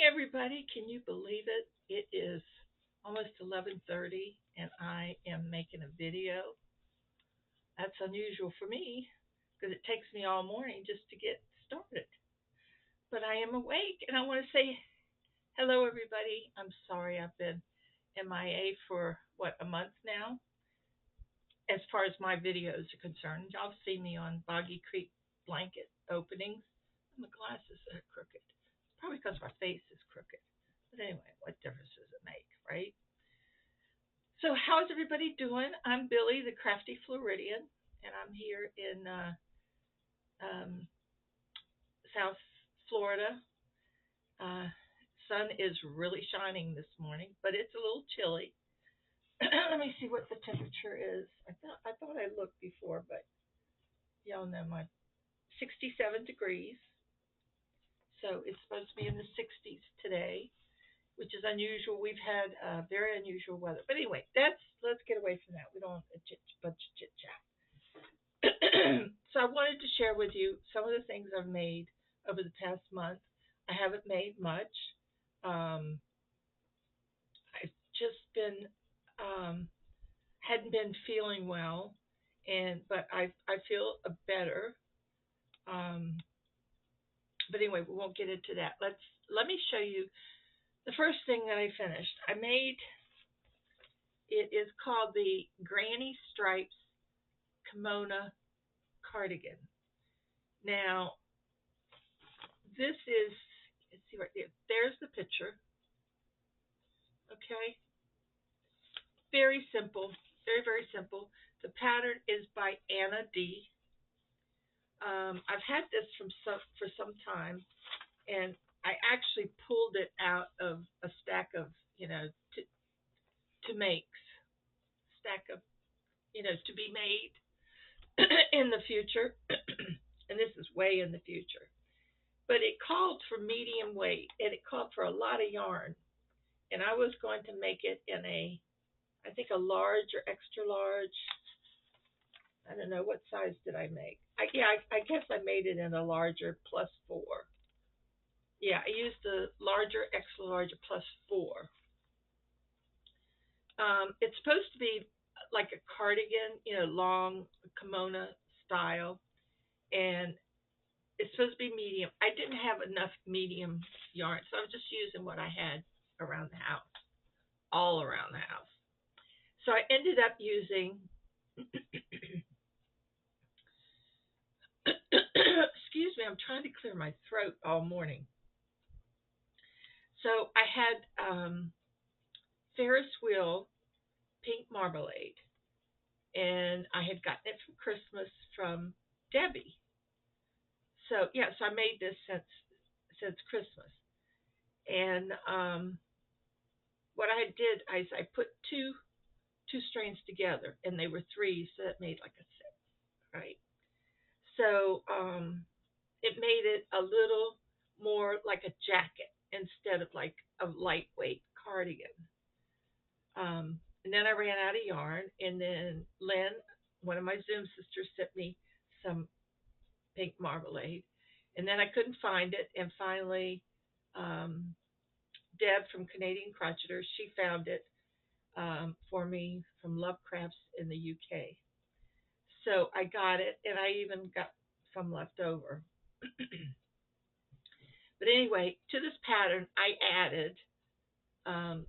Everybody. Can you believe it? It is almost 11:30 and I am making a video. That's unusual for me because it takes me all morning just to get started. But I am awake and I want to say hello everybody. I'm sorry I've been MIA for a month now as far as my videos are concerned. Y'all see me on Boggy Creek blanket openings. My glasses are crooked. It's probably because my face is crooked. But anyway, what difference does it make, right? So, how's everybody doing? I'm Billie, the Crafty Floridian, and I'm here in um, South Florida. Uh, sun is really shining this morning, but it's a little chilly. Let me see what the temperature is. I thought I looked before, but y'all know my 67 degrees. So it's supposed to be in the 60s today, which is unusual. We've had very unusual weather. But anyway, let's get away from that. We don't want a bunch of chit chat. So I wanted to share with you some of the things I've made over the past month. I haven't made much. Um, I've just been hadn't been feeling well, and but I feel better. Um, but anyway, we won't get into that. Let me show you the first thing that I finished. I made it is called the Granny Stripes Kimono Cardigan. Now, this is, let's see right there. There's the picture. Okay. Very simple. Very, very simple. The pattern is by Anna D. I've had this for some time, and I actually pulled it out of a stack of, to makes, stack of, to be made in the future. And this is way in the future. But it called for medium weight, and it called for a lot of yarn. And I was going to make it in I think a large or extra large. I don't know what size did I make. I guess I made it in a larger +4. Yeah, I used the larger, extra large, +4. It's supposed to be like a cardigan, long kimono style, and it's supposed to be medium. I didn't have enough medium yarn, so I was just using what I had around the house, all around the house. So I ended up using, excuse me, I'm trying to clear my throat all morning. So I had Ferris wheel pink marmalade, and I had gotten it from Christmas from Debbie. So yeah, so I made this since Christmas, and what I did is I put two strands together, and they were three, so that made like a six, right? So it made it a little more like a jacket instead of like a lightweight cardigan. And then I ran out of yarn, and then Lynn, one of my Zoom sisters, sent me some pink marmalade, and then I couldn't find it, and finally, Deb from Canadian Crocheters, she found it for me from Love Crafts in the UK. So I got it, and I even got some left over. But anyway, to this pattern, um,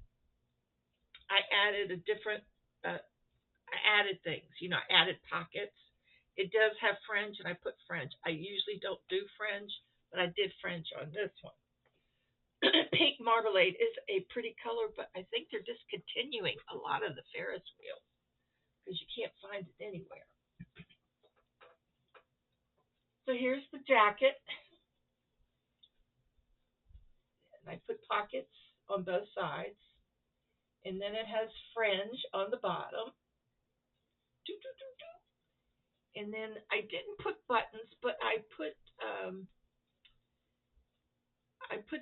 I added a different, I added things. I added pockets. It does have fringe, and I put fringe. I usually don't do fringe, but I did fringe on this one. Pink marmalade is a pretty color, but I think they're discontinuing a lot of the Ferris wheels because you can't find it anywhere. So here's the jacket. And I put pockets on both sides. And then it has fringe on the bottom. And then I didn't put buttons, but I put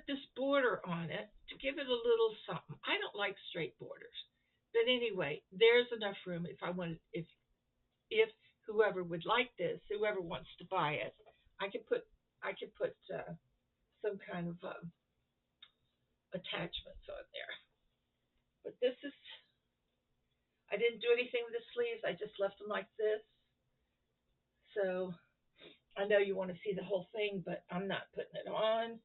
this border on it to give it a little something. I don't like straight borders. But anyway, there's enough room if whoever would like this, whoever wants to buy it, I could put some kind of attachments on there. But this is, I didn't do anything with the sleeves. I just left them like this. So I know you want to see the whole thing, but I'm not putting it on.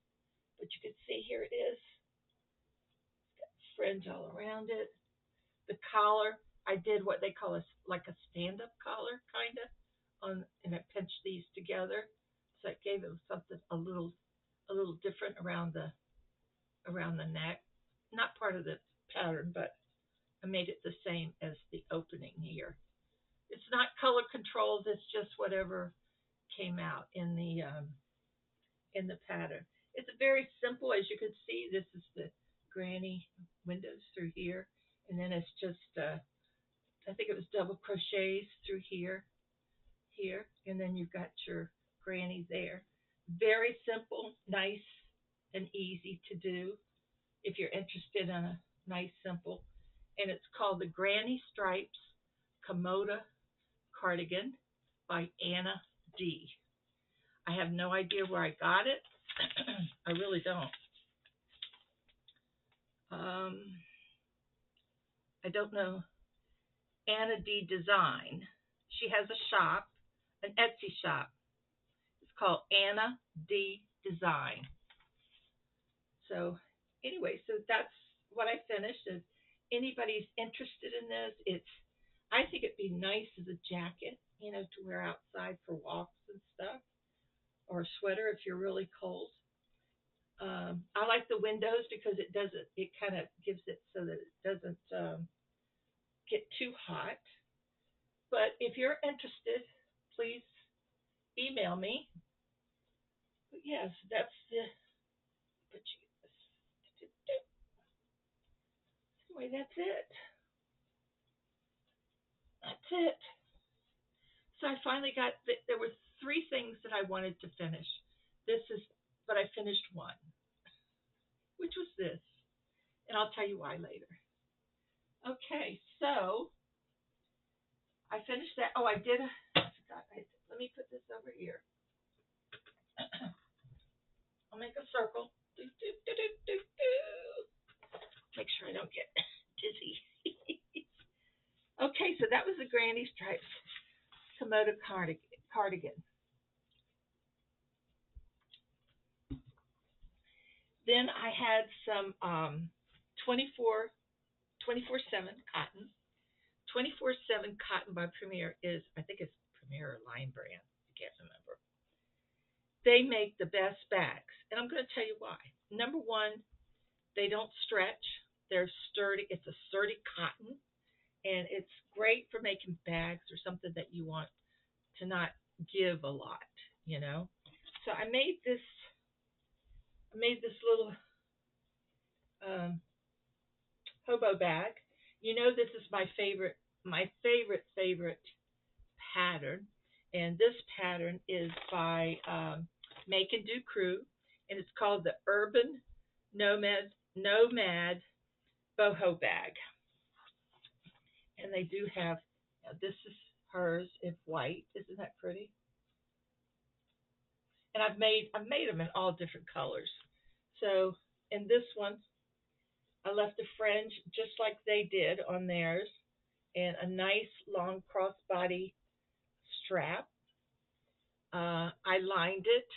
But you can see here it is. It's got fringe all around it. The collar, I did what they call like a stand-up collar, kind of, and I pinched these together, so it gave it something a little different around the neck. Not part of the pattern, but I made it the same as the opening here. It's not color controlled. It's just whatever came out in the pattern. It's very simple, as you can see. This is the granny windows through here, and then it's just I think it was double crochets through here, and then you've got your granny there. Very simple, nice, and easy to do if you're interested in a nice, simple. And it's called the Granny Stripes Komoda Cardigan by Anna D. I have no idea where I got it. I really don't. I don't know. Anna D Design. She has a shop, an Etsy shop. It's called Anna D Design. So anyway, so that's what I finished. If anybody's interested in this, I think it'd be nice as a jacket, to wear outside for walks and stuff, or a sweater if you're really cold. I like the windows because it kind of gives it so that it doesn't get too hot. But if you're interested, please email me. But yes, that's the. But anyway, that's it. That's it. So I finally got. There were three things that I wanted to finish. But I finished one, which was this, and I'll tell you why later. Okay, so I finished that. Oh, I did. I forgot. Let me put this over here. I'll make a circle. Do, do, do, do, do, do. Make sure I don't get dizzy. Okay, so that was the Granny Stripes Komodo cardigan. Then I had some 24/7 cotton. 24/7 cotton by Premier I think it's Premier or Lion Brand. I can't remember. They make the best bags, and I'm going to tell you why. Number one, they don't stretch. They're sturdy. It's a sturdy cotton, and it's great for making bags or something that you want to not give a lot, you know. So I made this. I made this little um, hobo bag. This is my favorite. My favorite pattern, and this pattern is by Make and Do Crew, and it's called the Urban Nomad Boho Bag. And they do have, this is hers in white. Isn't that pretty? And I've made them in all different colors. So in this one, I left the fringe just like they did on theirs, and a nice long crossbody strap. I lined it.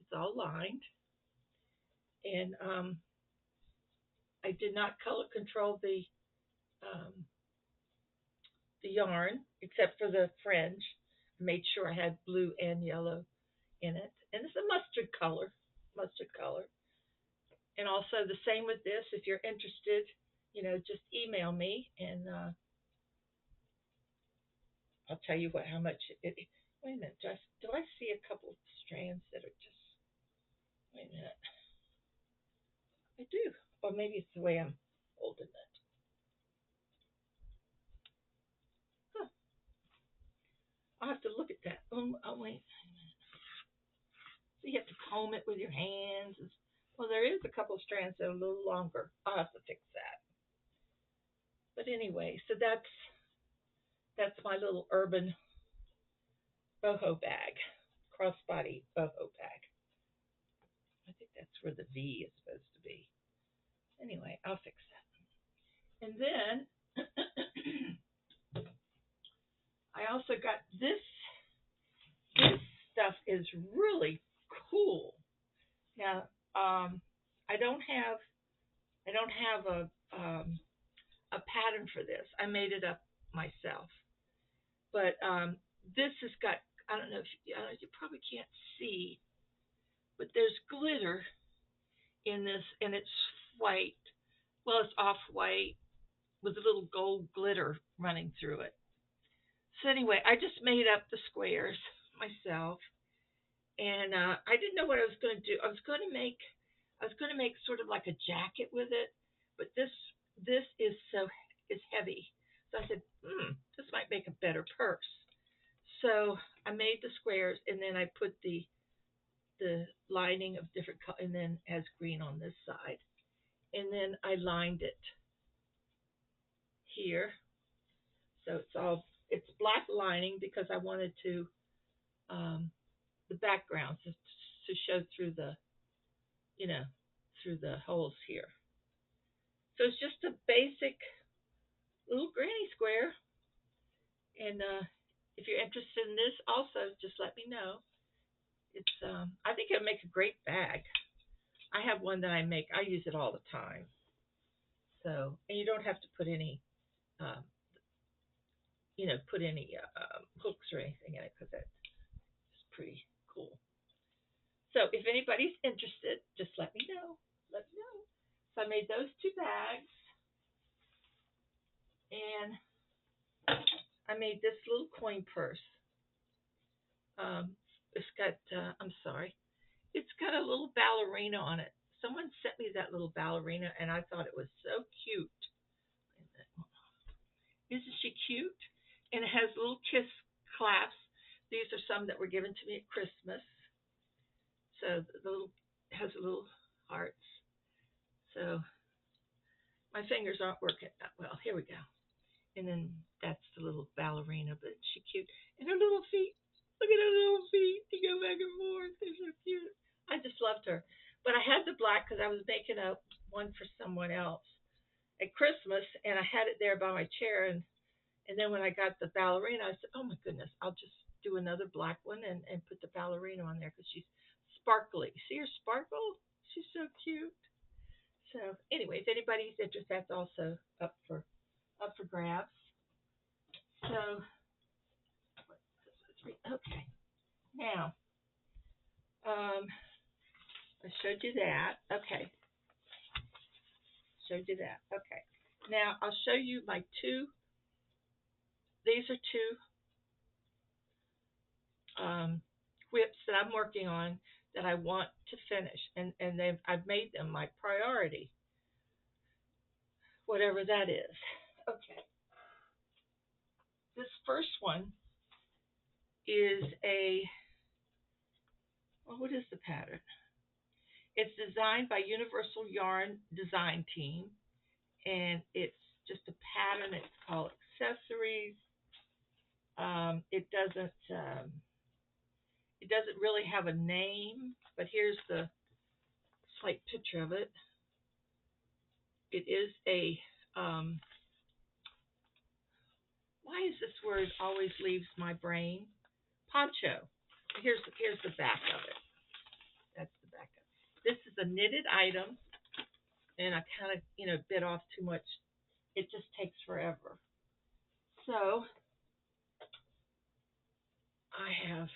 It's all lined, and I did not color control um, the yarn except for the fringe. I made sure I had blue and yellow in it, and it's a mustard color. And also the same with this. If you're interested, just email me, and I'll tell you how much it. Wait a minute, do I see a couple strands that are just? Wait a minute, I do, or maybe it's the way I'm holding it. Huh. I'll have to look at that. Oh wait. So you have to comb it with your hands. Well, there is a couple strands that are a little longer. I'll have to fix that. But anyway, so that's my little urban boho bag, crossbody boho bag. I think that's where the V is supposed to be. Anyway, I'll fix that. And then I also got this. This stuff is really cool. Now, I don't have a pattern for this. I made it up myself. But this has got, I don't know if you probably can't see, but there's glitter in this, and it's white. Well, it's off white with a little gold glitter running through it. So anyway, I just made up the squares myself, and I didn't know what I was going to do. I was going to make sort of like a jacket with it, but this is heavy. So I said, this might make a better purse. So I made the squares, and then I put the lining of different color, and then as green on this side, and then I lined it here. So it's black lining because I wanted to the background to show through the through the holes here. So it's just a basic little granny square, and if you're interested in this, also just let me know. It's I think it'll make a great bag. I have one that I make. I use it all the time. So, and you don't have to put any, um, hooks or anything in it because that's pretty cool. So, if anybody's interested, just let me know. Let me know. So, I made those two bags, and I made this little coin purse. It's got, I'm sorry, it's got a little ballerina on it. Someone sent me that little ballerina, and I thought it was so cute. Isn't she cute? And it has little kiss clasps. These are some that were given to me at Christmas. So the little has a little hearts. So my fingers aren't working that well. Here we go. And then that's the little ballerina, but she cute. And her little feet. Look at her little feet. They go back and forth. They're so cute. I just loved her. But I had the black because I was making one for someone else at Christmas, and I had it there by my chair. And then when I got the ballerina, I said, oh my goodness, I'll just do another black one and put the ballerina on there because she's sparkly. See her sparkle? She's so cute. So anyway, if anybody's interested, that's also up for grabs. So okay. Now, I showed you that. Okay. Showed you that. Okay. Now I'll show you my two. These are two whips that I'm working on that I want to finish, and I've made them my priority, whatever that is. Okay. This first one is what is the pattern? It's designed by Universal Yarn Design Team, and it's just a pattern. It's called Accessories. It doesn't really have a name, but here's the slight picture of it. It is a why is this word always leaves my brain? Poncho. Here's the back of it. That's the back of it. This is a knitted item, and I kind of bit off too much. It just takes forever. So I have.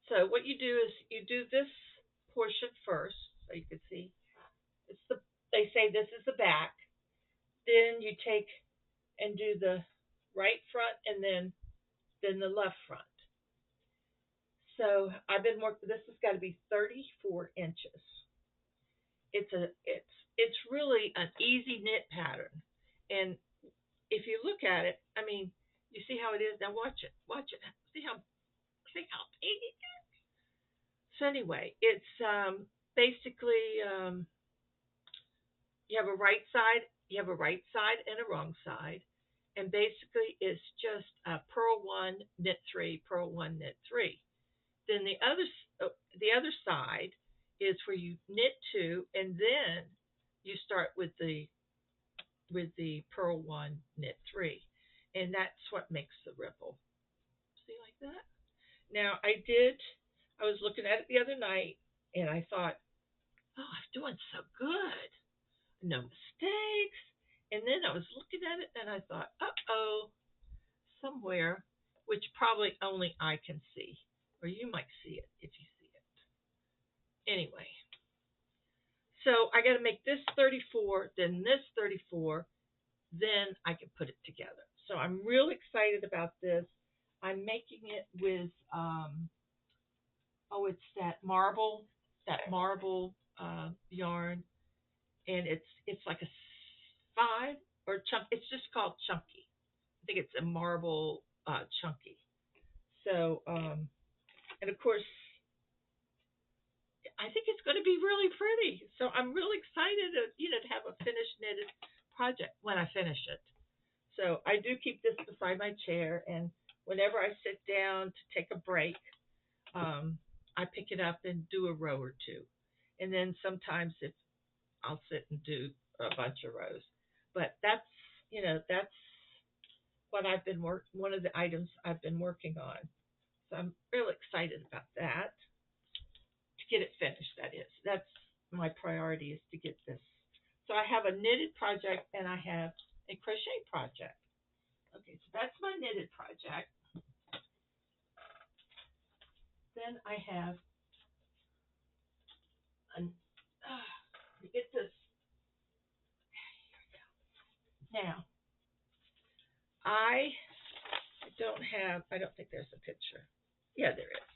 So what you do is you do this portion first, so you can see. They say this is the back. Then you take and do the right front and then the left front. So I've been working. This has got to be 34 inches. It's really an easy knit pattern, and if you look at it, I mean, you see how it is. Now watch it. See how big it is. So anyway, it's basically you have a right side, and a wrong side, and basically it's just purl one, knit three, purl one, knit three. Then the other side is where you knit two, and then you start with the purl one, knit three, and that's what makes the ripple. See, like that. Now I was looking at it the other night, and I thought, oh, I'm doing so good, no mistakes. And then I was looking at it, and I thought, uh-oh, somewhere, which probably only I can see, or you might see it if you see it. Anyway, so I got to make this 34, then this 34, then I can put it together. So I'm real excited about this. I'm making it with oh, it's that marble yarn, and it's like a 5 or chunk. It's just called chunky. I think it's a marble chunky. So and of course I think it's going to be really pretty. So I'm really excited to have a finished knitted project when I finish it. So I do keep this beside my chair, and whenever I sit down to take a break, I pick it up and do a row or two, and then sometimes if I'll sit and do a bunch of rows. But that's what I've been one of the items I've been working on. So I'm real excited about that. To get it finished, that is. That's my priority, is to get this. So I have a knitted project and I have a crochet project. Okay, so that's my knitted project. Then I have an get this. Now I I don't think there's a picture. Yeah, there is.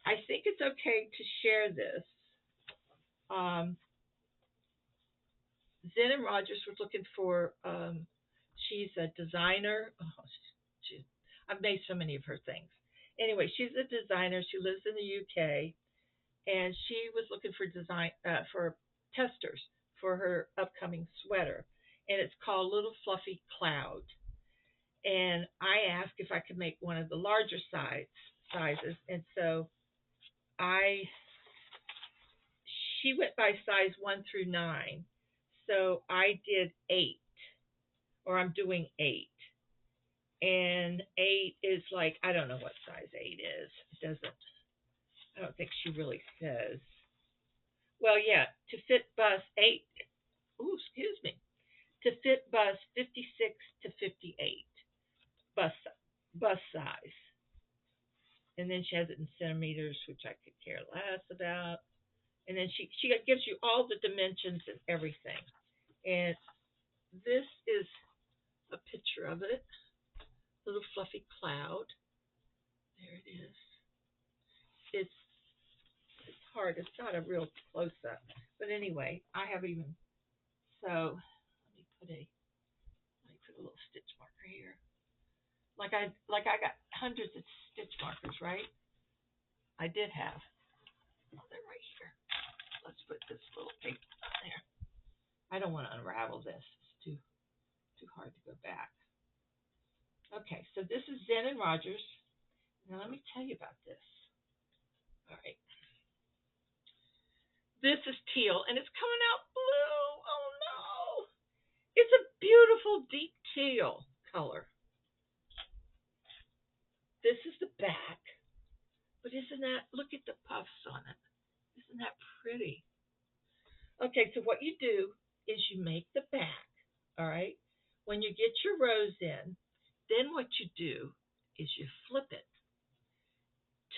I think it's okay to share this. Um, Zen and Rogers was looking for. She's a designer. Oh, I've made so many of her things. Anyway, she's a designer. She lives in the UK, and she was looking for design for testers for her upcoming sweater, and it's called Little Fluffy Cloud. And I asked if I could make one of the larger sizes, and so I she went by size 1 through 9, so I did 8, or I'm doing 8, and 8 is like I don't know what size 8 is. It doesn't. I don't think she really says. Well, yeah, to fit bust 8. Ooh, excuse me. To fit bust 56 to 58 bust bust size, and then she has it in centimeters, which I could care less about. And then she gives you all the dimensions and everything. And this is a picture of it. Little fluffy cloud. There it is. It's hard. It's not a real close up. But anyway, I have even so let me put a little stitch marker here. Like I got hundreds of stitch markers, right? I did have. Oh, they're right here. Let's put this little paper on there. I don't want to unravel this. It's too hard to go back. Okay, so this is Zen and Rogers. Now let me tell you about this. All right. This is teal, and it's coming out blue. Oh no! It's a beautiful deep teal color. This is the back, but look at the puffs on it. Isn't that pretty? Okay, so what you do is you make the back, all right? When you get your rows in, then what you do is you flip it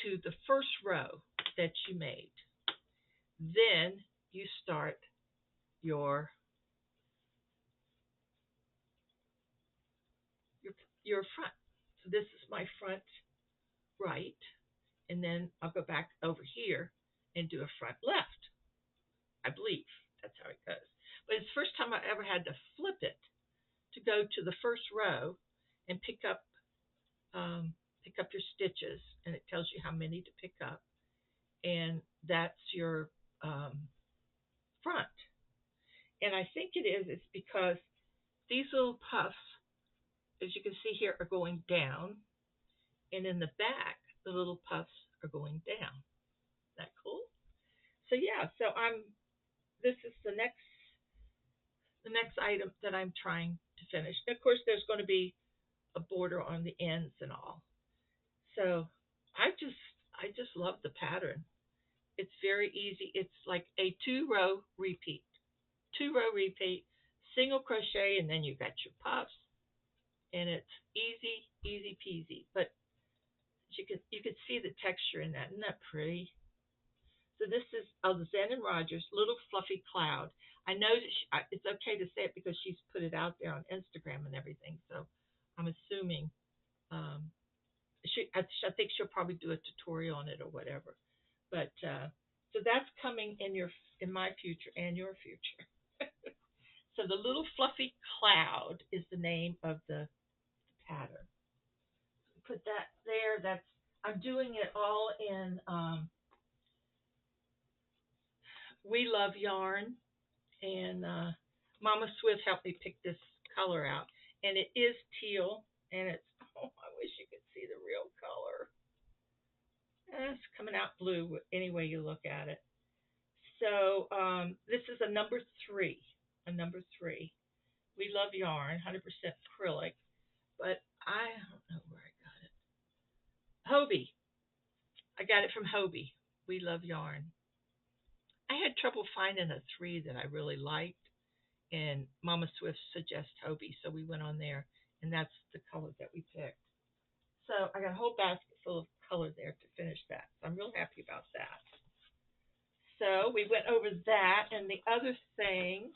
to the first row that you made. Then you start your your front. So this is my front right, and then I'll go back over here and do a front left. I believe that's how it goes. But it's the first time I ever had to flip it to go to the first row and pick up your stitches, and it tells you how many to pick up, and that's your front. And I think it's because these little puffs, as you can see here, are going down, and in the back, the little puffs are going down. Isn't that cool? So yeah, this is the next item that I'm trying to finish. And of course, there's going to be a border on the ends and all. So I just love the pattern. It's very easy. It's like a two row repeat, single crochet, and then you got your puffs, and it's easy, easy peasy. But you can see the texture in that. Isn't that pretty? So this is Zen and Rogers, Little Fluffy Cloud. I know that it's okay to say it because she's put it out there on Instagram and everything. So I'm assuming um, I think she'll probably do a tutorial on it or whatever. But so that's coming in my future and your future. So the Little Fluffy Cloud is the name of the pattern. Put that there. I'm doing it all in We Love Yarn, and Mama Swift helped me pick this color out, and it is teal, and it's I wish you could see the real color. It's coming out blue any way you look at it. So this is a number three. A number three. We Love Yarn, 100% acrylic, but I don't know where I got it. Hobie. I got it from Hobie. We Love Yarn. I had trouble finding a three that I really liked, and Mama Swift suggests Hobie, so we went on there, and that's the color that we picked. So I got a whole basket full of color there to finish that. So I'm real happy about that. So we went over that, and the other thing,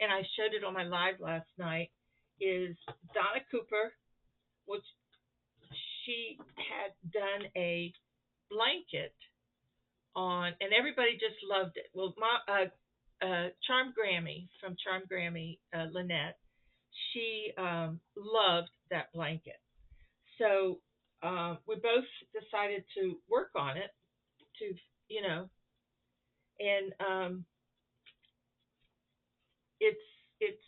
and I showed it on my live last night, is Donna Cooper, which she had done a blanket on, and everybody just loved it. Well, Charm Grammy from Charm Grammy, Lynette, she loved that blanket. So we both decided to work on it to, you know, and it's it's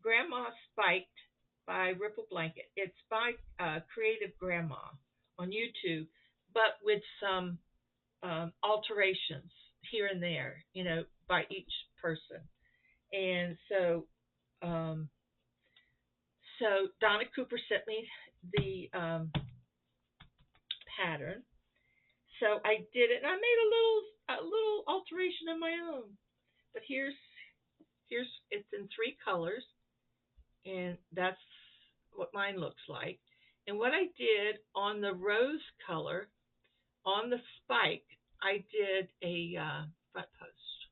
Grandma Spiked by Ripple Blanket. It's by Creative Grandma on YouTube, but with some alterations here and there, by each person. And um, so Donna Cooper sent me the pattern. So I did it, and I made a little alteration of my own. But here's it's in three colors, and that's what mine looks like. And what I did on the rose color, on the spike, I did a front post.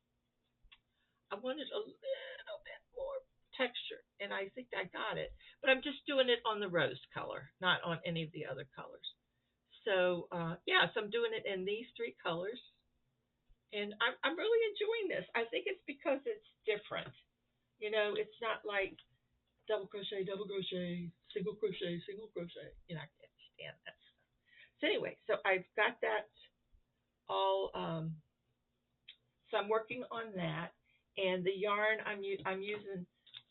I wanted a little bit more texture, and I think I got it. But I'm just doing it on the rose color, not on any of the other colors. So yeah, so I'm doing it in these three colors, and I'm really enjoying this. I think it's because it's different. It's not like double crochet, single crochet, single crochet. I can't stand that stuff. So anyway, so I've got that all. So I'm working on that, and the yarn I'm using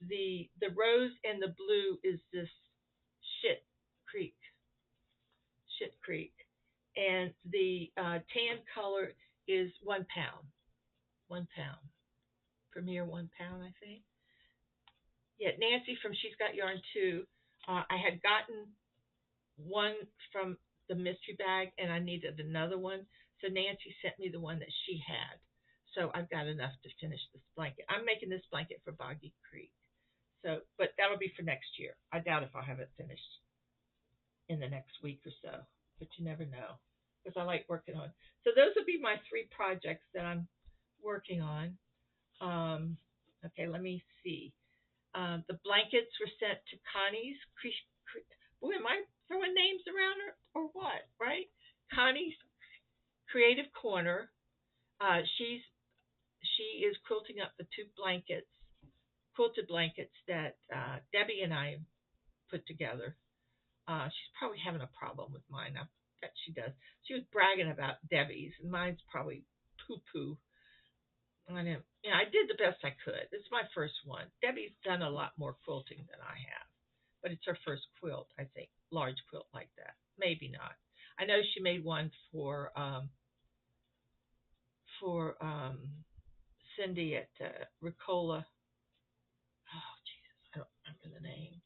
the rose and the blue is this shit creek, shit creek, and the tan color is 1 pound, 1 pound, Premier 1 pound, I think. Yeah, Nancy from She's Got Yarn too. I had gotten one from the mystery bag, and I needed another one. So Nancy sent me the one that she had. So I've got enough to finish this blanket. I'm making this blanket for Boggy Creek. So, but that'll be for next year. I doubt if I'll have it finished in the next week or so. But you never know, because I like working on. So those would be my three projects that I'm working on. Okay, let me see. The blankets were sent to Connie's. Boy, am I throwing names around or what? Right? Connie's Creative Corner. She is quilting up the two quilted blankets that Debbie and I put together. She's probably having a problem with mine. I bet she does. She was bragging about Debbie's, and mine's probably poo poo. I did the best I could. It's my first one. Debbie's done a lot more quilting than I have, but it's her first quilt, I think, large quilt like that. Maybe not. I know she made one for Cindy at Ricola. Oh Jesus, I don't remember the name.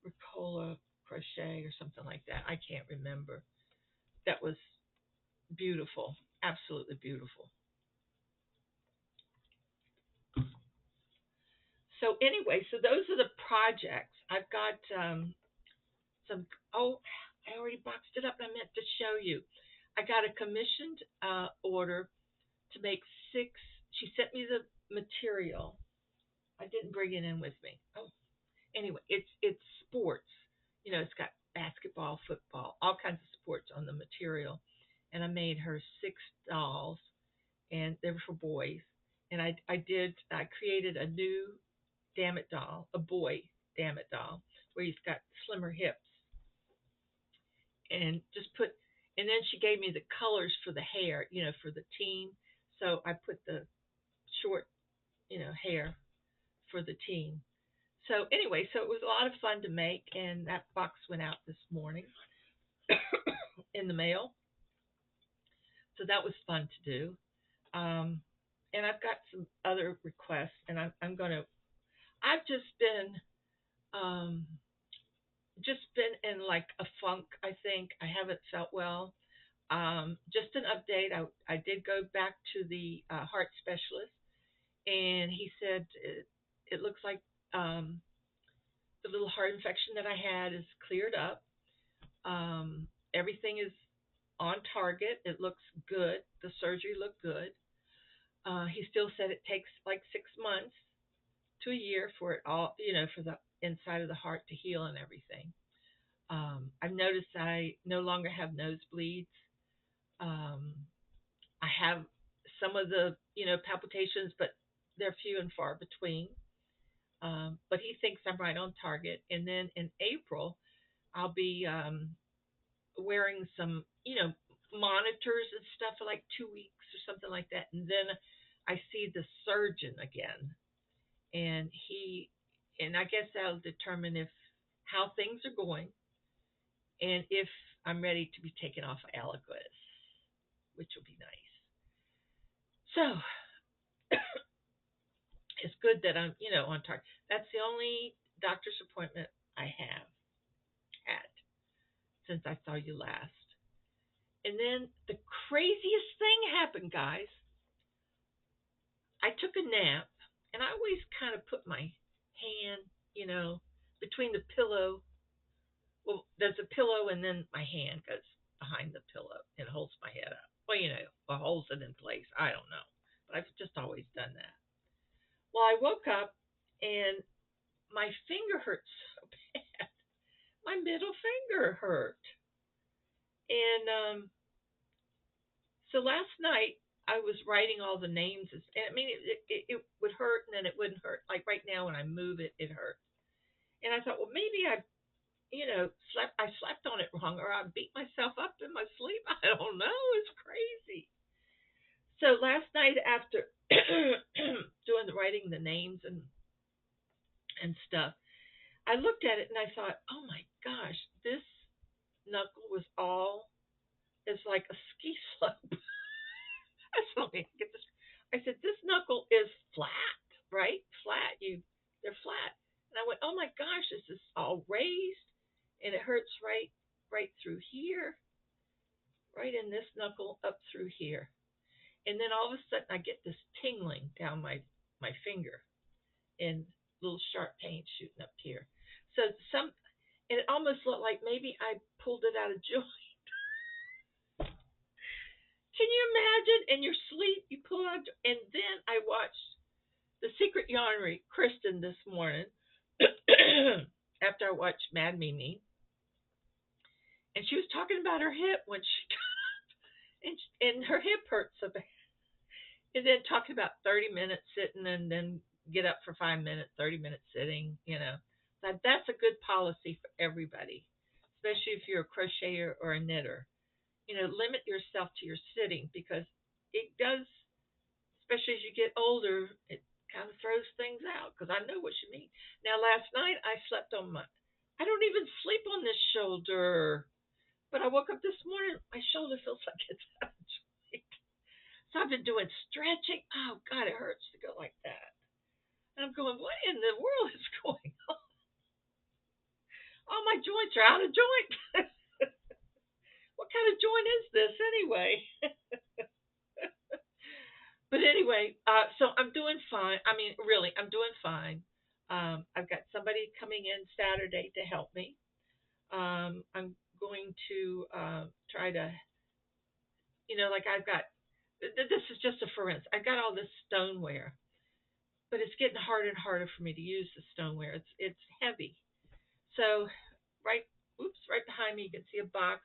Ricola Crochet or something like that. I can't remember. That was beautiful, absolutely beautiful. So anyway, so those are the projects. I've got some. Oh, I already boxed it up. I meant to show you. I got a commissioned order to make six. She sent me the material. I didn't bring it in with me. Oh, anyway, it's sports. You know, it's got basketball, football, all kinds of sports on the material. And I made her six dolls, and they were for boys. And I created a new damn it doll, a boy damn it doll, where he's got slimmer hips, and just put. And then she gave me the colors for the hair, you know, for the teen. So I put the short, you know, hair for the teen. So anyway, so it was a lot of fun to make, and that box went out this morning in the mail. So that was fun to do. Um, and I've got some other requests, and I'm going to. I've um, just been in like a funk. I think I haven't felt well. Just an update. I did go back to the heart specialist, and he said it looks like the little heart infection that I had is cleared up. Everything is on target. It looks good. The surgery looked good. He still said it takes like 6 months to a year for it all, you know, for the inside of the heart to heal and everything. I've noticed I no longer have nosebleeds. Um, I have some of the, you know, palpitations, but they're few and far between. But he thinks I'm right on target. And then in April, I'll be wearing some, you know, monitors and stuff for like 2 weeks or something like that. And then I see the surgeon again, and I guess that'll determine if how things are going and if I'm ready to be taken off of Eliquis, which will be nice. So it's good that I'm, you know, on target. That's the only doctor's appointment I have had since I saw you last. And then the craziest thing happened, guys. I took a nap, and I always kind of put my hand, you know, between the pillow. Well, there's a pillow, and then my hand goes behind the pillow and holds my head up. Well, you know, or holds it in place. I don't know. But I've just always done that. Well, I woke up, and my finger hurt so bad. My middle finger hurt. And so last night, I was writing all the names. And I mean, it would hurt, and then it wouldn't hurt. Like right now, when I move it, it hurts. And I thought, well, maybe I slept on it wrong, or I beat myself up in my sleep. I don't know. It's crazy. So last night, after doing the writing the names and stuff, I looked at it and I thought, oh my gosh, this knuckle was all it's like a ski slope. I told me get this. I said this knuckle is flat, right? Flat. They're flat. And I went, oh my gosh, this is all raised, and it hurts right through here, right in this knuckle up through here. And then all of a sudden I get this tingling down my finger and little sharp pain shooting up here. So and it almost looked like maybe I pulled it out of joint. Can you imagine? In your sleep, you pull out, and then I watched The Secret Yarnery, Kristen, this morning, after I watched Mad Mimi, and she was talking about her hip when she got up, and her hip hurt so bad. And then talking about 30 minutes sitting and then get up for 5 minutes, 30 minutes sitting, you know. That's a good policy for everybody, especially if you're a crocheter or a knitter. You know, limit yourself to your sitting because it does, especially as you get older, it kind of throws things out because I know what you mean. Now, last night I slept on I don't even sleep on this shoulder, but I woke up this morning, my shoulder feels like it's out of joint. So I've stretching. Oh God, it hurts to go like that. And I'm going, what in the world is going on? All my joints are out of joint. What kind of joint is this anyway? But anyway, so I'm doing fine. I mean, really, I'm doing fine. I've got somebody coming in Saturday to help me. I'm going to try to, like I've got, this is just a for instance. I've got all this stoneware, but it's getting harder and harder for me to use the stoneware. It's heavy. So right, oops, right behind me, you can see a box.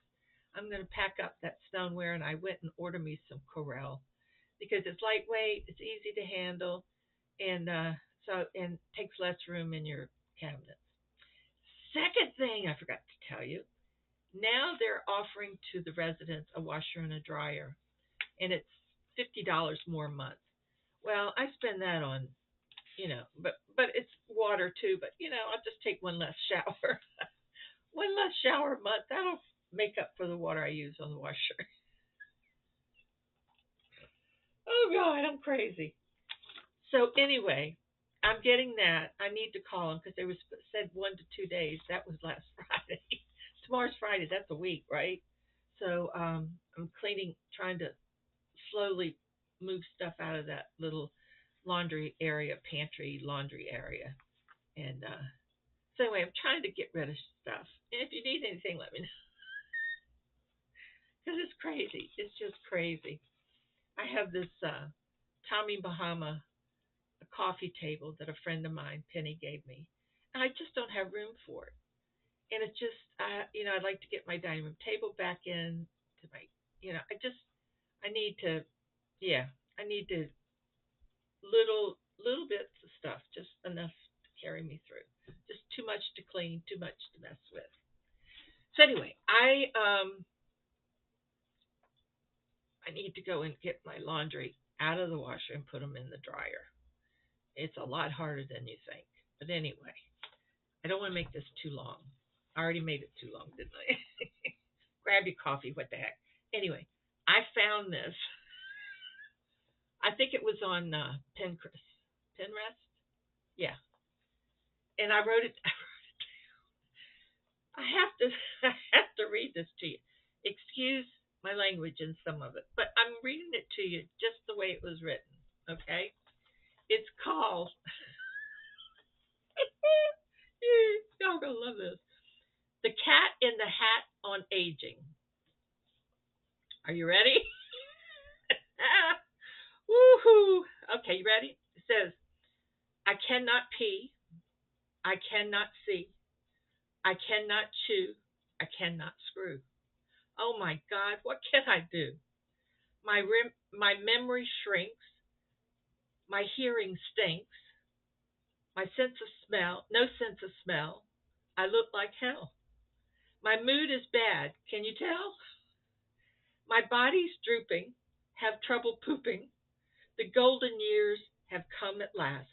I'm going to pack up that stoneware, and I went and ordered me some Corelle because it's lightweight, it's easy to handle, and and takes less room in your cabinet. Second thing I forgot to tell you, now they're offering to the residents a washer and a dryer, and it's $50 more a month. Well, I spend that on, but it's water too. But I'll just take one less shower, one less shower a month. That'll make up for the water I use on the washer. Oh God, I'm crazy. So anyway, I'm getting that. I need to call them because they was said 1 to 2 days. That was last Friday. Tomorrow's Friday. That's a week, right? So I'm cleaning, trying to slowly move stuff out of that little laundry area, pantry laundry area, and so anyway, I'm trying to get rid of stuff. And if you need anything, let me know because it's crazy. It's just crazy. I have this Tommy Bahama coffee table that a friend of mine, Penny, gave me, and I just don't have room for it. And it's just, I'd like to get my dining room table back in to my, I need to, yeah, I need to little bits of stuff, just enough to carry me through. Just too much to clean, too much to mess with. So anyway, I need to go and get my laundry out of the washer and put them in the dryer. It's a lot harder than you think. But anyway, I don't want to make this too long. I already made it too long, didn't I? Grab your coffee, what the heck. Anyway, I found this. I think it was on Pinterest. Yeah. And I wrote it. I have to I have to read this to you. Excuse my language in some of it, but I'm reading it to you just the way it was written. Okay? It's called y'all gonna love this. The Cat in the Hat on Aging. Are you ready? Woohoo! Okay, you ready? It says, I cannot pee, I cannot see, I cannot chew, I cannot screw. Oh my God, what can I do? My memory shrinks, my hearing stinks, my sense of smell, no sense of smell. I look like hell. My mood is bad, can you tell? My body's drooping, have trouble pooping. The golden years have come at last.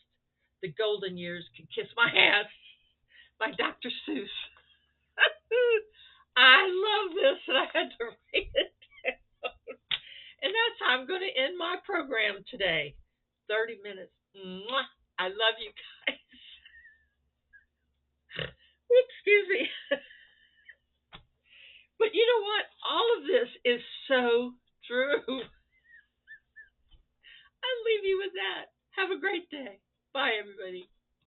The golden years can kiss my ass. By Dr. Seuss. I love this, and I had to write it down. And that's how I'm going to end my program today. 30 minutes. Mwah. I love you guys. Excuse me. But you know what? All of this is so true. I'll leave you with that. Have a great day. Bye, everybody.